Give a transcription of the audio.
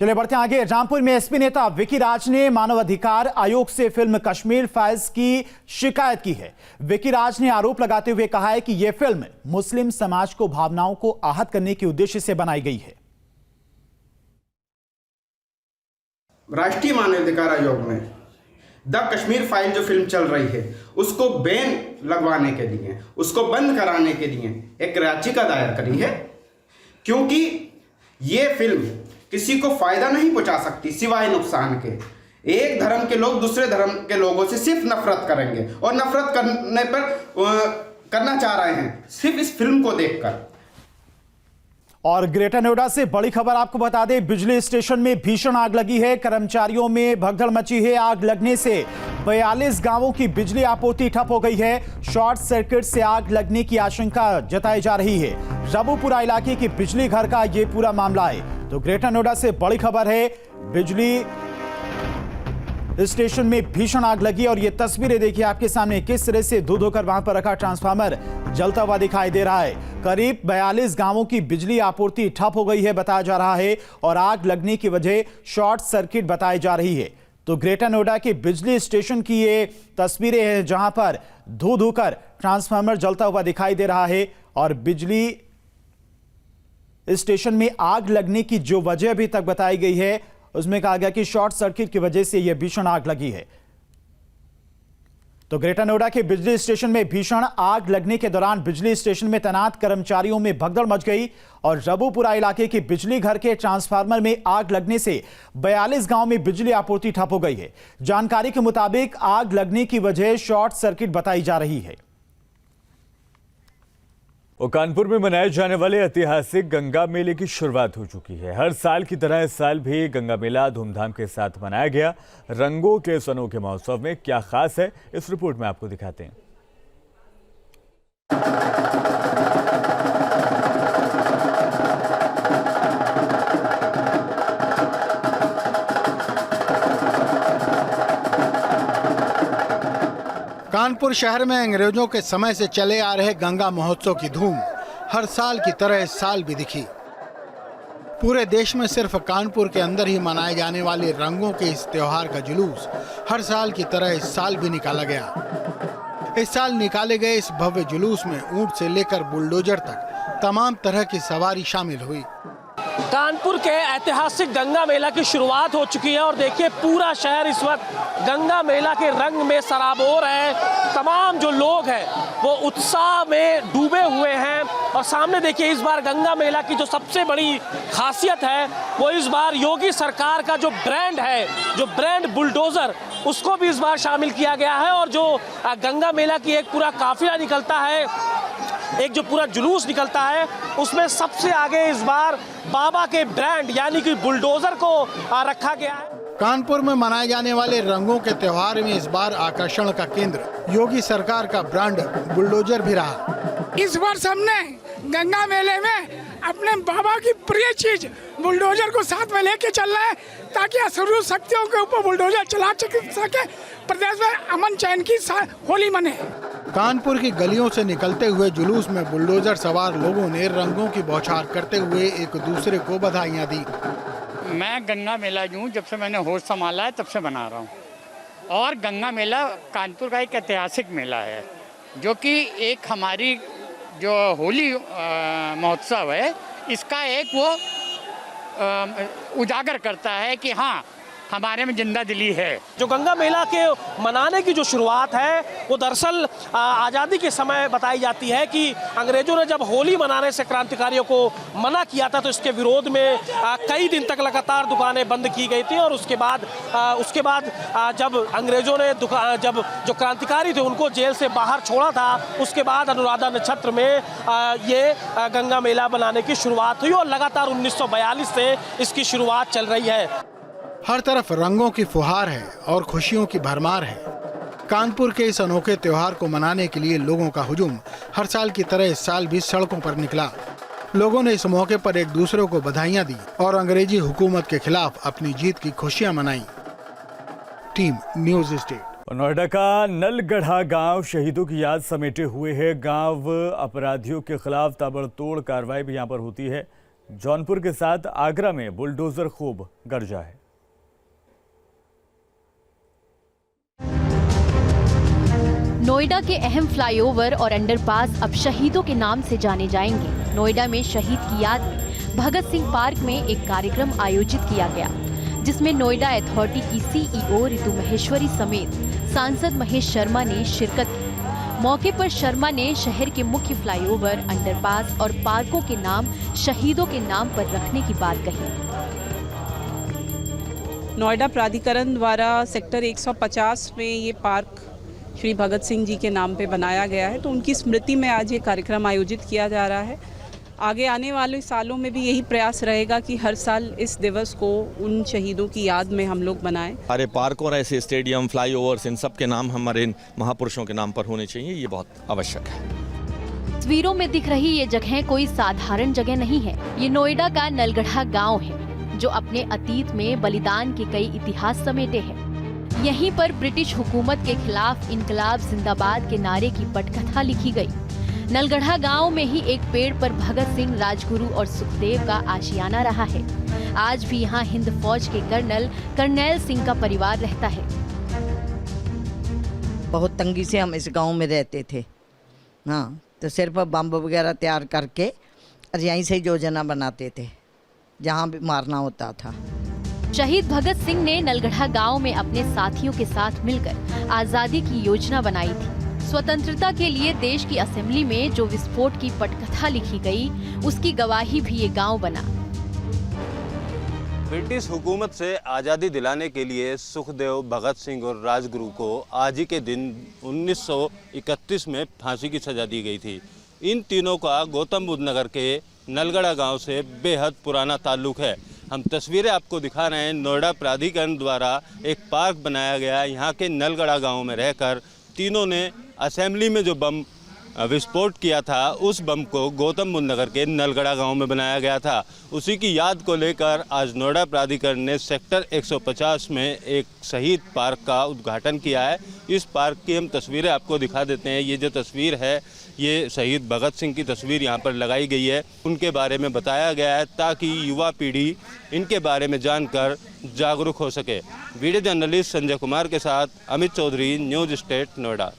चलिए बढ़ते हैं आगे। रामपुर में एसपी नेता विकी राज ने मानवाधिकार आयोग से फिल्म कश्मीर फाइल्स की शिकायत की है। विकी राज ने आरोप लगाते हुए कहा है कि यह फिल्म मुस्लिम समाज को भावनाओं को आहत करने के उद्देश्य से बनाई गई है। राष्ट्रीय मानवाधिकार आयोग में द कश्मीर फाइल जो फिल्म चल रही है उसको बैन लगवाने के लिए, उसको बंद कराने के लिए एक याचिका दायर करी है, क्योंकि ये फिल्म किसी को फायदा नहीं पहुंचा सकती सिवाय नुकसान के। एक धर्म के लोग दूसरे धर्म के लोगों से सिर्फ नफरत करेंगे और नफरत करने पर करना चाह रहे हैं सिर्फ इस फिल्म को देखकर। और ग्रेटर नोएडा से बड़ी खबर आपको बता दें, बिजली स्टेशन में भीषण आग लगी है। कर्मचारियों में भगदड़ मची है। आग लगने से 42 गांवों की बिजली आपूर्ति ठप हो गई है। शॉर्ट सर्किट से आग लगने की आशंका जताई जा रही है। रबुपुरा इलाके की बिजली घर का यह पूरा मामला है। तो ग्रेटर नोएडा से बड़ी खबर है, बिजली स्टेशन में भीषण आग लगी और ये तस्वीरें देखिए आपके सामने, किस तरह से धो धोकर वहां पर रखा ट्रांसफार्मर जलता हुआ दिखाई दे रहा है। करीब 42 गांवों की बिजली आपूर्ति ठप हो गई है बताया जा रहा है और आग लगने की वजह शॉर्ट सर्किट बताई जा रही है। तो ग्रेटर नोएडा के बिजली स्टेशन की ये तस्वीरें हैं जहां पर धो धोकर ट्रांसफार्मर जलता हुआ दिखाई दे रहा है और बिजली स्टेशन में आग लगने की जो वजह अभी तक बताई गई है उसमें कहा गया कि शॉर्ट सर्किट की वजह से यह भीषण आग लगी है। तो ग्रेटर नोएडा के बिजली स्टेशन में भीषण आग लगने के दौरान बिजली स्टेशन में तैनात कर्मचारियों में भगदड़ मच गई और रबुपुरा इलाके के बिजली घर के ट्रांसफार्मर में आग लगने से 42 गांव में बिजली आपूर्ति ठप हो गई है। जानकारी के मुताबिक आग लगने की वजह शॉर्ट सर्किट बताई जा रही है। कानपुर में मनाए जाने वाले ऐतिहासिक गंगा मेले की शुरुआत हो चुकी है। हर साल की तरह इस साल भी गंगा मेला धूमधाम के साथ मनाया गया। रंगों के इस अनोखे महोत्सव में क्या खास है, इस रिपोर्ट में आपको दिखाते हैं। कानपुर शहर में अंग्रेजों के समय से चले आ रहे गंगा महोत्सव की धूम हर साल की तरह इस साल भी दिखी। पूरे देश में सिर्फ कानपुर के अंदर ही मनाए जाने वाले रंगों के इस त्योहार का जुलूस हर साल की तरह इस साल भी निकाला गया। इस साल निकाले गए इस भव्य जुलूस में ऊंट से लेकर बुलडोजर तक तमाम तरह की सवारी शामिल हुई। कानपुर के ऐतिहासिक गंगा मेला की शुरुआत हो चुकी है और देखिए पूरा शहर इस वक्त गंगा मेला के रंग में सराबोर है। तमाम जो लोग हैं वो उत्साह में डूबे हुए हैं और सामने देखिए इस बार गंगा मेला की जो सबसे बड़ी खासियत है वो इस बार योगी सरकार का जो ब्रांड है, जो ब्रांड बुलडोजर, उसको भी इस बार शामिल किया गया है। और जो गंगा मेला की एक पूरा काफिला निकलता है, एक जो पूरा जुलूस निकलता है, उसमें सबसे आगे इस बार बाबा के ब्रांड यानी कि बुलडोजर को रखा गया है। कानपुर में मनाए जाने वाले रंगों के त्योहार में इस बार आकर्षण का केंद्र योगी सरकार का ब्रांड बुलडोजर भी रहा। इस वर्ष हमने गंगा मेले में अपने बाबा की प्रिय चीज बुलडोजर को साथ में लेके चलना है ताकि असुर शक्तियों के ऊपर बुलडोजर चला सके, प्रदेश में अमन चैन की होली मने। कानपुर की गलियों से निकलते हुए जुलूस में बुलडोजर सवार लोगों ने रंगों की बौछार करते हुए एक दूसरे को बधाइयां दी। मैं गंगा मेला यूँ जब से मैंने होश संभाला है तब से मना रहा हूँ और गंगा मेला कानपुर का एक ऐतिहासिक मेला है जो कि एक हमारी जो होली महोत्सव है इसका एक वो उजागर करता है कि हाँ हमारे में जिंदा दिली है। जो गंगा मेला के मनाने की जो शुरुआत है वो दरअसल आज़ादी के समय बताई जाती है कि अंग्रेजों ने जब होली मनाने से क्रांतिकारियों को मना किया था तो इसके विरोध में कई दिन तक लगातार दुकानें बंद की गई थी और उसके बाद जब अंग्रेजों ने जब जो क्रांतिकारी थे उनको जेल से बाहर छोड़ा था, उसके बाद अनुराधा नक्षत्र में ये गंगा मेला बनाने की शुरुआत हुई और लगातार 1942 से इसकी शुरुआत चल रही है। हर तरफ रंगों की फुहार है और खुशियों की भरमार है। कानपुर के इस अनोखे त्योहार को मनाने के लिए लोगों का हुजूम हर साल की तरह इस साल भी सड़कों पर निकला। लोगों ने इस मौके पर एक दूसरे को बधाइयां दी और अंग्रेजी हुकूमत के खिलाफ अपनी जीत की खुशियां मनाई। Team news state. नोएडा का नलगढ़ा गांव शहीदों की याद समेटे हुए है। गांव अपराधियों के खिलाफ ताबड़तोड़ कार्रवाई भी यहां पर होती है। जौनपुर के साथ आगरा में बुलडोजर खूब गरजा है। नोएडा के अहम फ्लाईओवर और अंडरपास अब शहीदों के नाम से जाने जाएंगे। नोएडा में शहीद की याद में भगत सिंह पार्क में एक कार्यक्रम आयोजित किया गया, जिसमें नोएडा अथॉरिटी की सीईओ रितु महेश्वरी समेत सांसद महेश शर्मा ने शिरकत की। मौके पर शर्मा ने शहर के मुख्य फ्लाईओवर, अंडरपास और पार्कों के नाम शहीदों के नाम पर रखने की बात कही। नोएडा प्राधिकरण द्वारा सेक्टर 150 में ये पार्क श्री भगत सिंह जी के नाम पे बनाया गया है, तो उनकी स्मृति में आज ये कार्यक्रम आयोजित किया जा रहा है। आगे आने वाले सालों में भी यही प्रयास रहेगा कि हर साल इस दिवस को उन शहीदों की याद में हम लोग मनाएं। हमारे पार्क और ऐसे स्टेडियम, फ्लाईओवर्स, इन सब के नाम हमारे इन महापुरुषों के नाम पर होने चाहिए, ये बहुत आवश्यक है। तस्वीरों में दिख रही ये जगह कोई साधारण जगह नहीं है। ये नोएडा का नलगढ़ा गांव है, जो अपने अतीत में बलिदान के कई इतिहास समेटे है। यहीं पर ब्रिटिश हुकूमत के खिलाफ इनकलाब जिंदाबाद के नारे की पटकथा लिखी गई। नलगढ़ा गांव में ही एक पेड़ पर भगत सिंह, राजगुरु और सुखदेव का आशियाना रहा है। आज भी यहाँ हिंद फौज के कर्नल सिंह का परिवार रहता है। बहुत तंगी से हम इस गांव में रहते थे, हाँ, तो सिर्फ बम वगैरह तैयार करके और यहीं से योजना बनाते थे जहाँ भी मारना होता था। शहीद भगत सिंह ने नलगढ़ा गांव में अपने साथियों के साथ मिलकर आजादी की योजना बनाई थी। स्वतंत्रता के लिए देश की असेंबली में जो विस्फोट की पटकथा लिखी गई, उसकी गवाही भी ये गांव बना। ब्रिटिश हुकूमत से आज़ादी दिलाने के लिए सुखदेव, भगत सिंह और राजगुरु को आज ही के दिन 1931 में फांसी की सजा दी गई थी। इन तीनों का गौतम बुद्ध नगर के नलगढ़ा गांव से बेहद पुराना ताल्लुक है। हम तस्वीरें आपको दिखा रहे हैं। नोएडा प्राधिकरण द्वारा एक पार्क बनाया गया। यहाँ के नलगढ़ा गांव में रहकर तीनों ने असेंबली में जो बम विस्फोट किया था, उस बम को गौतम बुद्ध नगर के नलगढ़ा गांव में बनाया गया था। उसी की याद को लेकर आज नोएडा प्राधिकरण ने सेक्टर 150 में एक शहीद पार्क का उद्घाटन किया है। इस पार्क की हम तस्वीरें आपको दिखा देते हैं। ये जो तस्वीर है, ये शहीद भगत सिंह की तस्वीर यहाँ पर लगाई गई है। उनके बारे में बताया गया है ताकि युवा पीढ़ी इनके बारे में जानकर जागरूक हो सके। वीडियो जर्नलिस्ट संजय कुमार के साथ अमित चौधरी, न्यूज़ स्टेट, नोएडा।